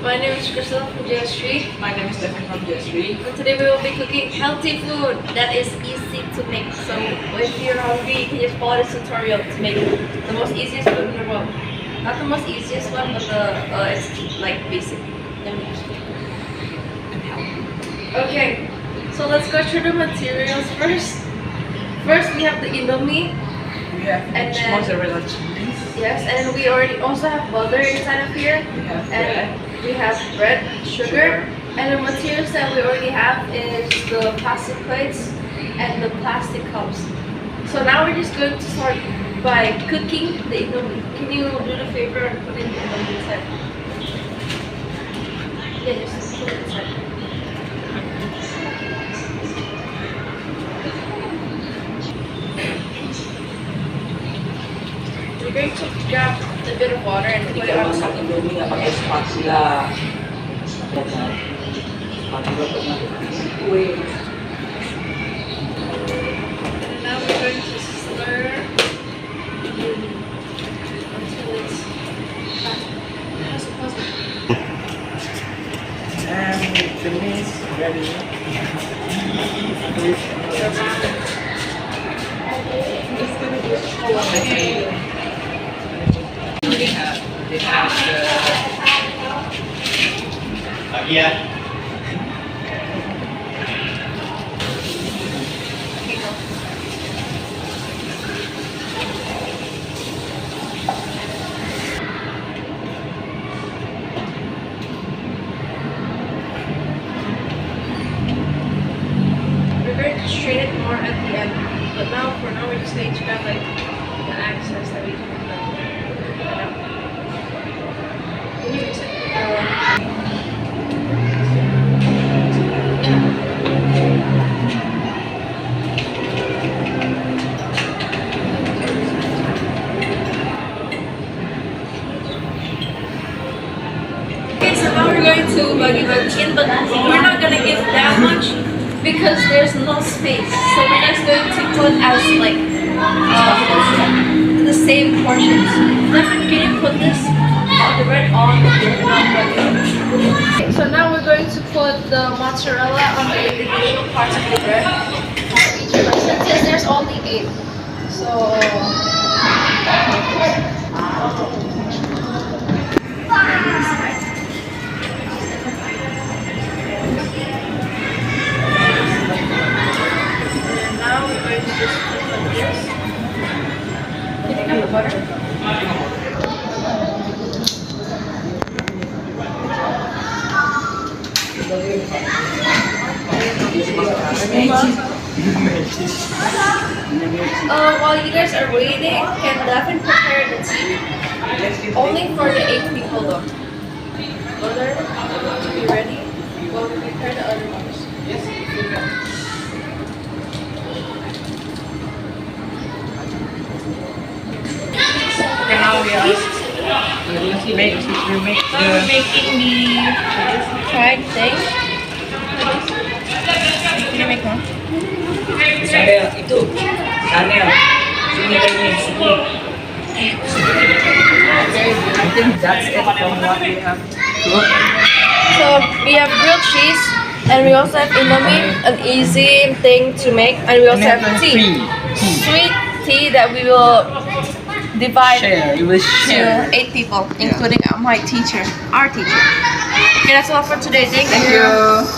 My name is Crystal from JHS. My name is Stefan from JHS. And today we will be cooking healthy food that is easy to make. So if you're hungry, you can just follow this tutorial to make the most easiest food in the world. Not the most easiest one, but it's like basic. Okay, so let's go through the materials first. First we have the Indomie. We have mozzarella cheese. Yes, and we already also have butter inside of here. We have bread, sugar, and the materials that we already have is the plastic plates and the plastic cups. So now we're just going to start by cooking the Indomie. Can you do the favor and put in the Indomie inside? Yeah, just put it inside. We're going to grab a bit of water and put it on top. And now we're going to stir until it's And the meat is ready. They have Yeah. We're going to strain it more at the end, but for now we're just going to grab like the access that we can put it out. Can you mix it? Okay, so now we're going to bagi in, but we're not gonna give that much because there's no space. So we're just going to put as like the same portions. Then can you put this the bread on the okay, so now we're going to put the mozzarella on the individual parts of the bread for each person. Since there's only 8, so now we're going to just put like this. Can you get the butter? While you guys are waiting, can Devin prepare the tea? Only for the 8 people though. Butter to be ready while we prepare the other ones. Now we are making the Fried thing. Can you make one? Chanel itu Chanel sini lagi sini. I think that's it from what we have cooked. So we have grilled cheese and we also have Indomie, an easy thing to make, and we also have tea. Sweet tea that we will divide to 8 people, including my teacher, our teacher. Okay, that's all for today. Thank you.